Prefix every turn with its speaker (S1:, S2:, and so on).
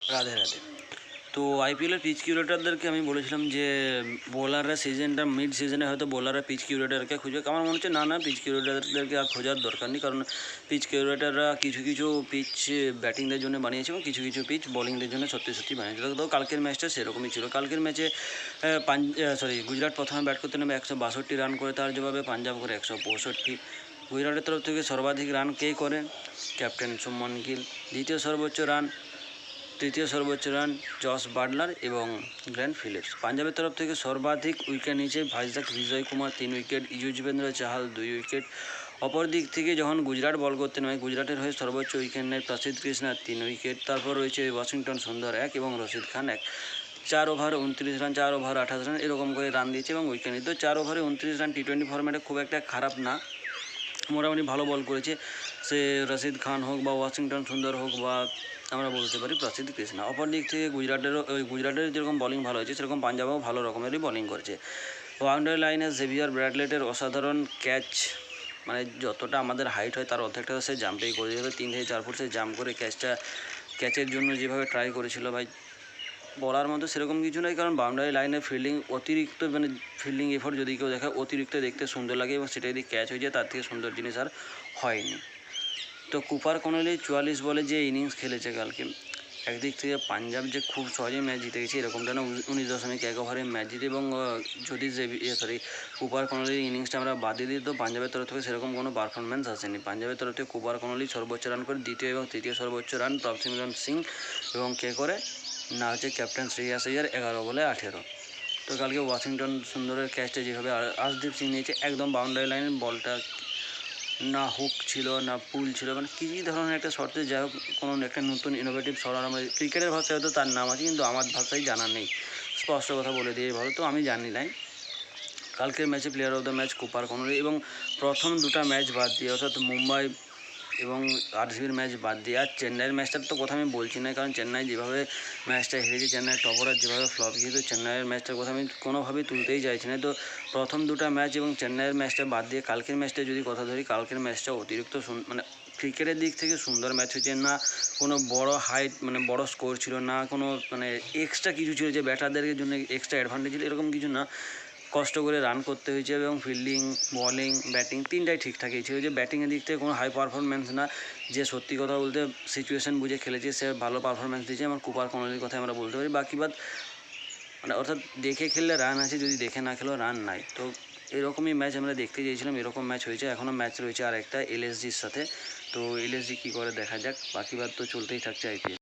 S1: রাধে রাধে। তো আইপিএলের পিচ কিউরেটারদেরকে আমি বলেছিলাম যে বোলাররা সিজনটা মিড সিজনে হয়তো বোলাররা পিচ কিউরেটারকে খুঁজবে। আমার মনে হচ্ছে না পিচ কিউরেটারদেরকে আর খোঁজার দরকার নেই, কারণ পিচ কিউরেটাররা কিছু কিছু পিচ ব্যাটিংদের জন্য বানিয়েছে এবং কিছু কিছু পিচ বোলিংদের জন্য সত্যি সত্যি বানিয়েছে। তো কালকের ম্যাচটা সেরকমই ছিল। কালকের ম্যাচে গুজরাট প্রথমে ব্যাট করতে নেমে 162 রান করে, তার জবাবে পাঞ্জাব করে 165। গুজরাটের তরফ থেকে সর্বাধিক রান কে করেন? ক্যাপ্টেন শুভমান গিল। তৃতীয় সর্বোচ্চ রান জস বাটলার এবং গ্লেন ফিলিপস। পাঞ্জাবের তরফ থেকে সর্বাধিক উইকেট নিয়েছে ভাইজাক বিজয় কুমার 3 উইকেট, যুজবেন্দ্র চাহাল 2 উইকেট। অপর দিক থেকে যখন গুজরাট বল করতে নেমে গুজরাটের হয়ে সর্বোচ্চ উইকেট নেয় প্রসিদ্ধ কৃষ্ণা 3 উইকেট। তারপর রয়েছে ওয়াশিংটন সুন্দর 1 এবং Rashid Khan 1। 4 over 29 run, 4 over 28 run এরকম করে রান দিয়েছে এবং উইকেট নিত। 4 ওভারে 29 রান টি20 ফরম্যাটে খুব একটা খারাপ না, মোটামুটি ভালো বল করেছে সে রশিদ খান হোক বা ওয়াশিংটন সুন্দর হোক বা আমরা বলতে পারি প্রসিদ্ধ কৃষ্ণা। অপর দিক থেকে গুজরাটের যেরকম বলিং ভালো হয়েছে সেরকম পাঞ্জাবও ভালো রকমেরই বলিং করেছে। বাউন্ডারি লাইনে জেভিয়ার ব্র্যাডলেটের অসাধারণ ক্যাচ, মানে যতটা আমাদের হাইট হয় তার অর্ধেকটা সে জাম্পেই করে দিয়েছিল। 3 থেকে 4 ফুট সে জাম্প করে ক্যাচের জন্য যেভাবে ট্রাই করেছিল ভাই, বলার মতো সেরকম কিছু নয়, কারণ বাউন্ডারি লাইনে ফিল্ডিং অতিরিক্ত, মানে ফিল্ডিং এফোর্ট যদি কেউ দেখায় অতিরিক্ত দেখতে সুন্দর লাগে এবং সেটা যদি ক্যাচ হয়ে যায় তার থেকে সুন্দর জিনিস আর হয়নি। তো কুপার কনলি 44 বলে যে ইনিংস খেলেছে কালকে, একদিক থেকে পাঞ্জাব যে খুব সহজেই ম্যাচ জিতে গেছে এরকমটা না, 19.1 ওভারে ম্যাচ জিতে। এবং যদি কুপার কনলির ইনিংসটা আমরা বাদে দিই তো পাঞ্জাবের তরফ থেকে সেরকম কোনো পারফরমেন্স আসেনি। পাঞ্জাবের তরফ থেকে কুপার কনলি সর্বোচ্চ রান করে, দ্বিতীয় এবং তৃতীয় সর্বোচ্চ রান প্রভসিমরন সিং এবং কে করে না হচ্ছে ক্যাপ্টেন শ্রেয়াস আইয়ার 11 বলে 18। তো কালকে ওয়াশিংটন সুন্দরের ক্যাচটা যেভাবে আশদীপ সিং নিয়েছে, একদম বাউন্ডারি লাইনের বলটা না হুক ছিল না পুল ছিল, মানে কী ধরনের একটা শর্টে, যাই হোক কোনো একটা নতুন ইনোভেটিভ শট। আমার ক্রিকেটের ভাষায় হয়তো তার নাম আছে কিন্তু আমার ভাষায় জানা নেই, স্পষ্ট কথা বলে দিয়ে ভালো, তো আমি জানি নাই। কালকের ম্যাচে player of the match Cooper Connolly, এবং প্রথম দুটা ম্যাচ বাদ দিয়ে অর্থাৎ মুম্বাই এবং আরসিবির ম্যাচ বাদ দিয়ে আর চেন্নাইয়ের ম্যাচটার তো কথা আমি বলছি না, কারণ চেন্নাই যেভাবে ম্যাচটা হেরেছে, চেন্নাইয়ের টপরার যেভাবে ফ্লপ গিয়েছে, তো চেন্নাইয়ের ম্যাচটার কথা আমি কোনোভাবেই তুলতেই চাইছি না। তো প্রথম দুটা ম্যাচ এবং চেন্নাইয়ের ম্যাচটা বাদ দিয়ে কালকের ম্যাচটা যদি কথা ধরি, কালকের ম্যাচটা অতিরিক্ত মানে ক্রিকেটের দিক থেকে সুন্দর ম্যাচ হয়েছে। না কোনো বড় হাইট, মানে বড় স্কোর ছিল না, কোনো মানে এক্সট্রা কিছু ছিল যে ব্যাটারদের জন্য এক্সট্রা অ্যাডভান্টেজ ছিল, এরকম কিছু না। কষ্ট করে রান করতে হয়েছে এবং ফিল্ডিং, বলিং, ব্যাটিং তিনটাই ঠিকঠাকই ছিল। যে ব্যাটিংয়ের দিক থেকে কোনো হাই পারফরমেন্স না, যে সত্যি কথা বলতে সিচুয়েশন বুঝে খেলেছে সে ভালো পারফরমেন্স দিয়েছে। আমার কুপার কনলির কথা আমরা বলতে পারি। বাকি বাদ মানে অর্থাৎ দেখে খেললে রান আছে, যদি দেখে না খেলেও রান নাই। তো এরকমই ম্যাচ আমরা দেখতে চেয়েছিলাম, এরকম ম্যাচ হয়েছে। এখনও ম্যাচ রয়েছে আর একটা এলএসজির সাথে, তো এলএসজি কী করে দেখা যাক, বাকি বাদ তো চলতেই থাকছে আইপিএল।